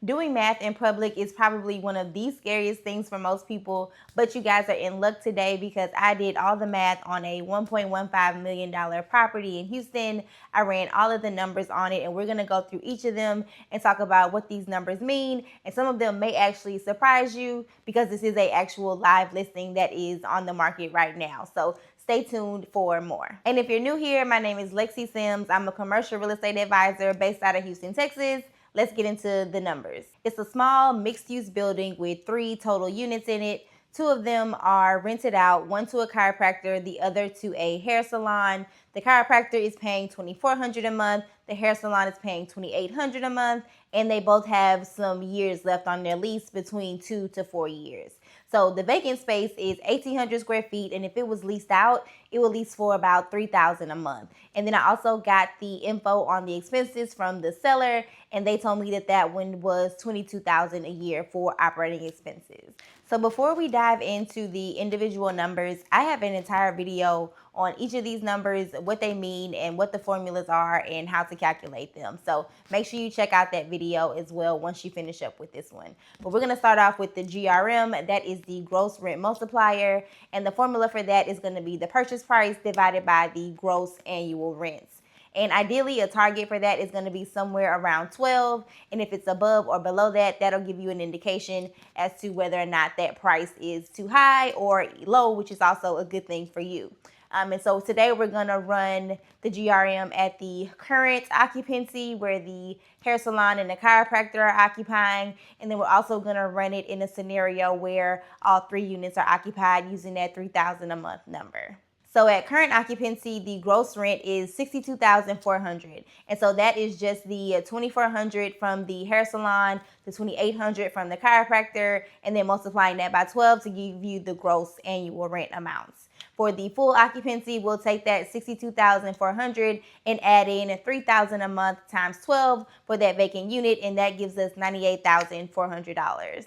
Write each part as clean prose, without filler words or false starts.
Doing math in public is probably one of the scariest things for most people, but you guys are in luck today because I did all the math on a $1.15 million property in Houston. I ran all of the numbers on it, and we're gonna go through each of them and talk about what these numbers mean, and some of them may actually surprise you because this is an actual live listing that is on the market right now. So stay tuned for more. And if you're new here, my name is Lexi Sims. I'm a commercial real estate advisor based out of Houston, Texas. Let's get into the numbers. It's a small mixed-use building with 3 total units in it. 2 of them are rented out, one to a chiropractor, the other to a hair salon. The chiropractor is paying $2,400 a month. The hair salon is paying $2,800 a month, and they both have some years left on their lease, between 2 to 4 years. So the vacant space is 1,800 square feet, and if it was leased out, it would lease for about $3,000 a month. And then I also got the info on the expenses from the seller, and they told me that that one was $22,000 a year for operating expenses. So before we dive into the individual numbers, I have an entire video on each of these numbers, what they mean and what the formulas are and how to calculate them. So make sure you check out that video as well once you finish up with this one. But we're gonna start off with the GRM, that is the gross rent multiplier. And the formula for that is gonna be the purchase price divided by the gross annual rents. And ideally, a target for that is going to be somewhere around 12. And if it's above or below that, that'll give you an indication as to whether or not that price is too high or low, which is also a good thing for you. And so today we're going to run the GRM at the current occupancy where the hair salon and the chiropractor are occupying. And then we're also going to run it in a scenario where all 3 units are occupied using that $3,000 a month number. So at current occupancy, the gross rent is $62,400. And so that is just the $2,400 from the hair salon, the $2,800 from the chiropractor, and then multiplying that by 12 to give you the gross annual rent amounts. For the full occupancy, we'll take that $62,400 and add in $3,000 a month times 12 for that vacant unit, and that gives us $98,400.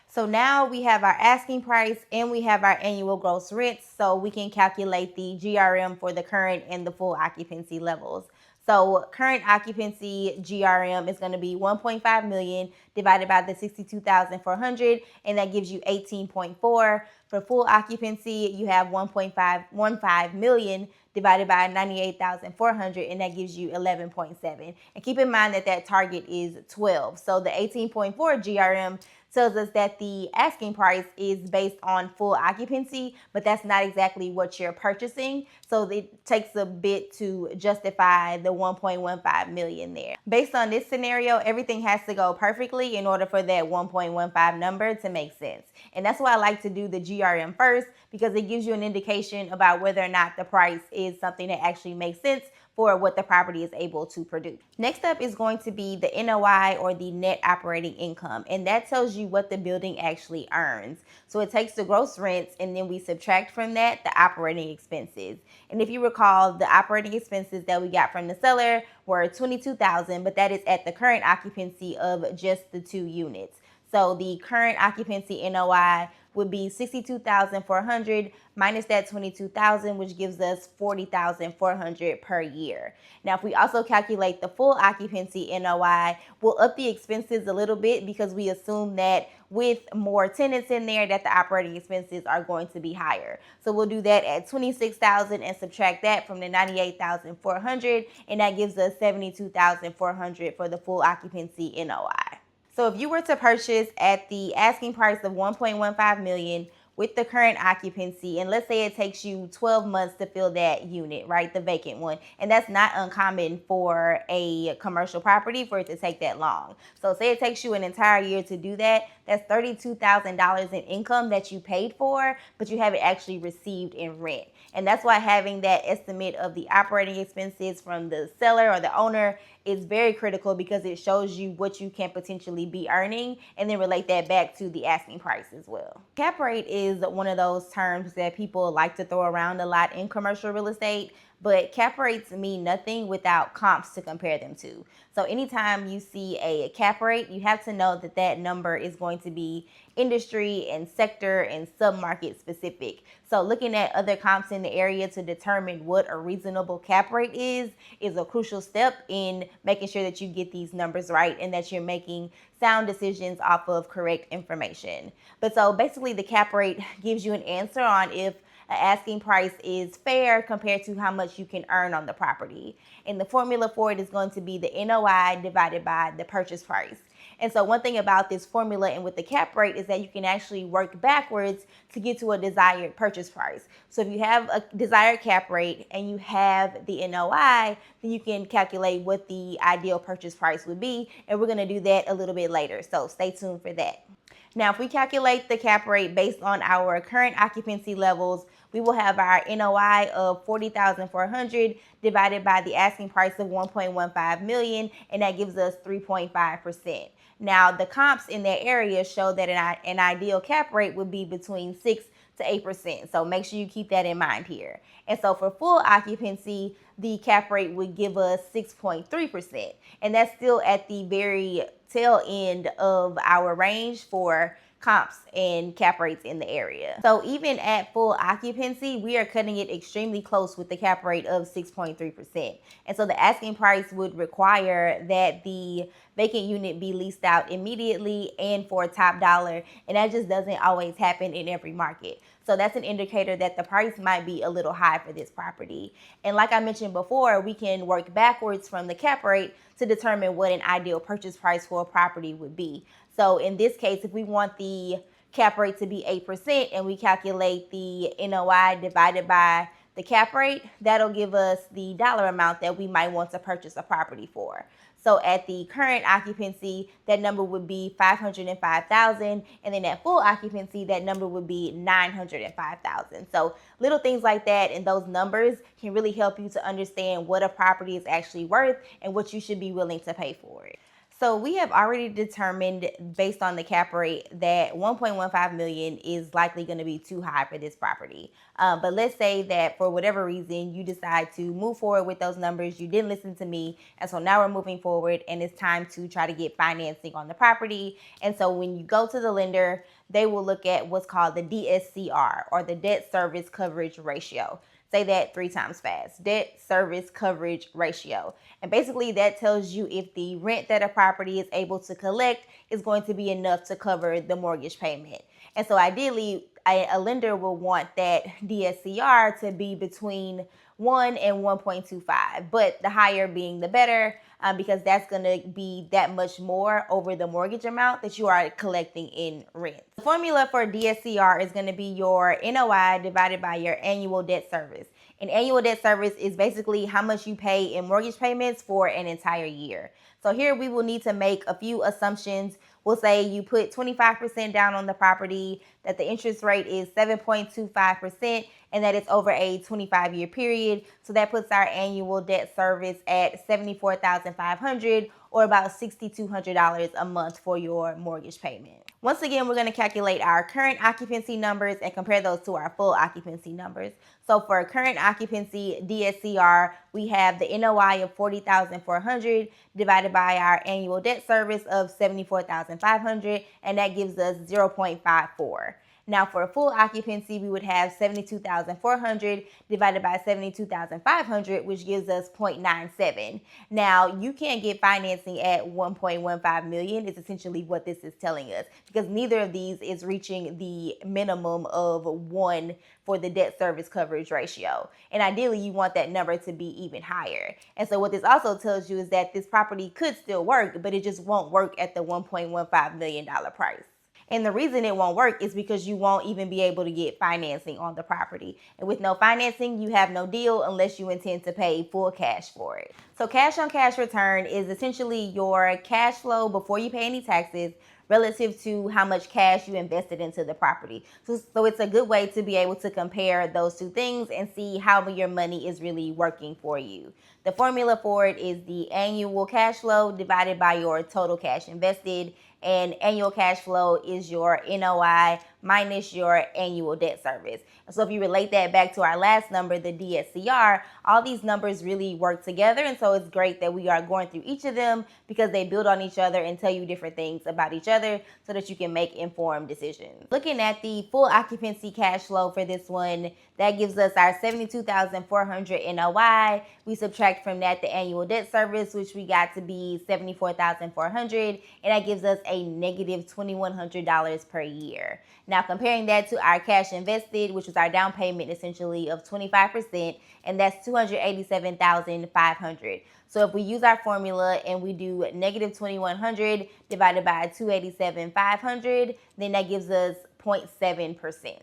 So now we have our asking price and we have our annual gross rents, so we can calculate the GRM for the current and the full occupancy levels. So current occupancy GRM is going to be 1.5 million divided by the 62,400, and that gives you 18.4. For full occupancy, you have 1.515 million divided by 98,400, and that gives you 11.7. And keep in mind that that target is 12. So the 18.4 GRM tells us that the asking price is based on full occupancy, but that's not exactly what you're purchasing. So it takes a bit to justify the 1.15 million there. Based on this scenario, everything has to go perfectly in order for that 1.15 number to make sense. And that's why I like to do the GRM first, because it gives you an indication about whether or not the price is something that actually makes sense for what the property is able to produce. Next up is going to be the NOI, or the net operating income, and that tells you what the building actually earns. So it takes the gross rents, and then we subtract from that the operating expenses. And if you recall, the operating expenses that we got from the seller were $22,000, but that is at the current occupancy of just the 2 units. So the current occupancy NOI would be $62,400 minus that $22,000, which gives us $40,400 per year. Now, if we also calculate the full occupancy NOI, we'll up the expenses a little bit because we assume that with more tenants in there that the operating expenses are going to be higher. So we'll do that at $26,000 and subtract that from the $98,400, and that gives us $72,400 for the full occupancy NOI. So if you were to purchase at the asking price of $1.15 million with the current occupancy, and let's say it takes you 12 months to fill that unit, right, the vacant one, and that's not uncommon for a commercial property for it to take that long. So say it takes you an entire year to do that, that's $32,000 in income that you paid for, but you haven't actually received in rent. And that's why having that estimate of the operating expenses from the seller or the owner is very critical, because it shows you what you can potentially be earning and then relate that back to the asking price as well. Cap rate is one of those terms that people like to throw around a lot in commercial real estate, but cap rates mean nothing without comps to compare them to. So anytime you see a cap rate, you have to know that that number is going to be industry and sector and submarket specific. So looking at other comps in the area to determine what a reasonable cap rate is a crucial step in making sure that you get these numbers right and that you're making sound decisions off of correct information. But so basically the cap rate gives you an answer on if an asking price is fair compared to how much you can earn on the property. And the formula for it is going to be the NOI divided by the purchase price. And so one thing about this formula and with the cap rate is that you can actually work backwards to get to a desired purchase price. So if you have a desired cap rate and you have the NOI, then you can calculate what the ideal purchase price would be. And we're going to do that a little bit later. So stay tuned for that. Now, if we calculate the cap rate based on our current occupancy levels, we will have our NOI of $40,400 divided by the asking price of $1.15 million, and that gives us 3.5%. Now, the comps in that area show that an ideal cap rate would be between 6 to 8%. So make sure you keep that in mind here. And so for full occupancy, the cap rate would give us 6.3%. And that's still at the very tail end of our range for comps and cap rates in the area. So even at full occupancy, we are cutting it extremely close with the cap rate of 6.3%. And so the asking price would require that the vacant unit be leased out immediately and for top dollar. And that just doesn't always happen in every market. So that's an indicator that the price might be a little high for this property. And like I mentioned before, we can work backwards from the cap rate to determine what an ideal purchase price for a property would be. So in this case, if we want the cap rate to be 8% and we calculate the NOI divided by the cap rate, that'll give us the dollar amount that we might want to purchase a property for. So at the current occupancy, that number would be $505,000, and then at full occupancy, that number would be $905,000. So little things like that and those numbers can really help you to understand what a property is actually worth and what you should be willing to pay for it. So we have already determined based on the cap rate that 1.15 million is likely going to be too high for this property. But let's say that for whatever reason you decide to move forward with those numbers, you didn't listen to me, and so now we're moving forward and it's time to try to get financing on the property. And so when you go to the lender, they will look at what's called the DSCR, or the debt service coverage ratio. Say that 3 times fast. Debt service coverage ratio. And basically that tells you if the rent that a property is able to collect is going to be enough to cover the mortgage payment. And so ideally, a lender will want that DSCR to be between 1 and 1.25, but the higher being the better, because that's going to be that much more over the mortgage amount that you are collecting in rent. The formula for DSCR is going to be your NOI divided by your annual debt service. And annual debt service is basically how much you pay in mortgage payments for an entire year. So here we will need to make a few assumptions. We'll say you put 25% down on the property, that the interest rate is 7.25%, and that it's over a 25-year period. So that puts our annual debt service at $74,500, or about $6,200 a month for your mortgage payment. Once again, we're going to calculate our current occupancy numbers and compare those to our full occupancy numbers. So for current occupancy DSCR, we have the NOI of $40,400 divided by our annual debt service of $74,500, and that gives us 0.54. Now for full occupancy, we would have $72,400 divided by $72,500, which gives us 0.97. Now you can't get financing at 1.15 million. It's essentially what this is telling us, because neither of these is reaching the minimum of 1 for the debt service coverage ratio. And ideally you want that number to be even higher. And so what this also tells you is that this property could still work, but it just won't work at the $1.15 million price. And the reason it won't work is because you won't even be able to get financing on the property. And with no financing, you have no deal unless you intend to pay full cash for it. So cash on cash return is essentially your cash flow before you pay any taxes relative to how much cash you invested into the property. So it's a good way to be able to compare those two things and see how your money is really working for you. The formula for it is the annual cash flow divided by your total cash invested, and annual cash flow is your NOI minus your annual debt service. So if you relate that back to our last number, the DSCR, all these numbers really work together. And so it's great that we are going through each of them because they build on each other and tell you different things about each other so that you can make informed decisions. Looking at the full occupancy cash flow for this one, that gives us our $72,400 NOI. We subtract from that the annual debt service, which we got to be $74,400, and that gives us a negative $2,100 per year. Now comparing that to our cash invested, which was our down payment essentially of 25%, and that's $287,500. So if we use our formula and we do negative 2,100 divided by 287,500, then that gives us 0.7%.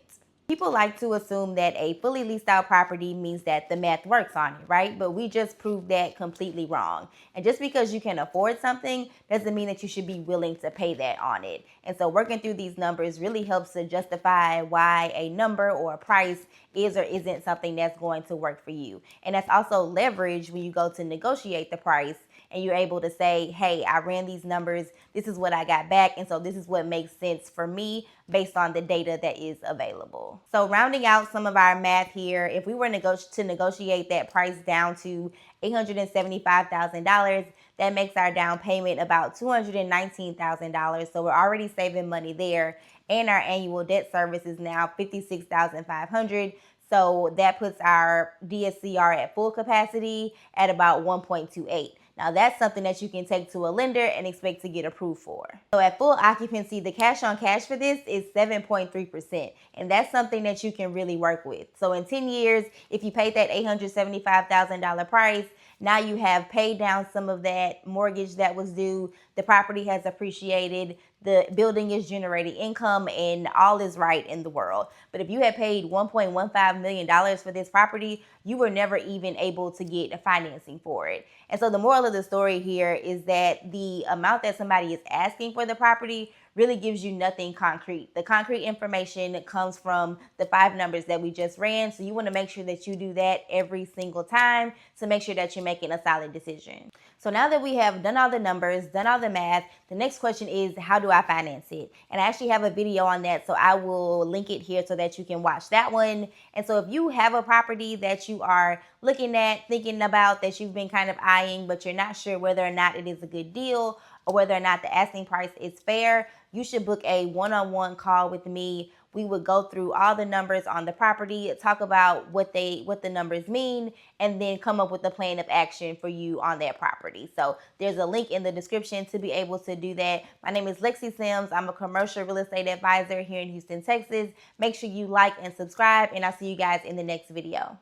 People like to assume that a fully leased out property means that the math works on it, right? But we just proved that completely wrong. And just because you can afford something doesn't mean that you should be willing to pay that on it. And so working through these numbers really helps to justify why a number or a price is or isn't something that's going to work for you. And that's also leverage when you go to negotiate the price and you're able to say, hey, I ran these numbers, this is what I got back, and so this is what makes sense for me based on the data that is available. So rounding out some of our math here, if we were to negotiate that price down to $875,000, that makes our down payment about $219,000. So we're already saving money there, and our annual debt service is now $56,500. So that puts our DSCR at full capacity at about 1.28. Now that's something that you can take to a lender and expect to get approved for. So at full occupancy, the cash on cash for this is 7.3%. And that's something that you can really work with. So in 10 years, if you paid that $875,000 price, now you have paid down some of that mortgage that was due, the property has appreciated, the building is generating income, and all is right in the world. But if you had paid $1.15 million for this property, you were never even able to get financing for it. And so the moral of the story here is that the amount that somebody is asking for the property really gives you nothing concrete. The concrete information comes from the 5 numbers that we just ran. So you want to make sure that you do that every single time to make sure that you're making a solid decision. So now that we have done all the numbers, done all the math, the next question is, how do I finance it? And I actually have a video on that, so I will link it here so that you can watch that one. And so if you have a property that you are looking at, thinking about, that you've been kind of eyeing, but you're not sure whether or not it is a good deal or whether or not the asking price is fair, you should book a one-on-one call with me. We would go through all the numbers on the property, talk about what the numbers mean, and then come up with a plan of action for you on that property. So there's a link in the description to be able to do that. My name is Lexi Sims. I'm a commercial real estate advisor here in Houston, Texas. Make sure you like and subscribe, and I'll see you guys in the next video.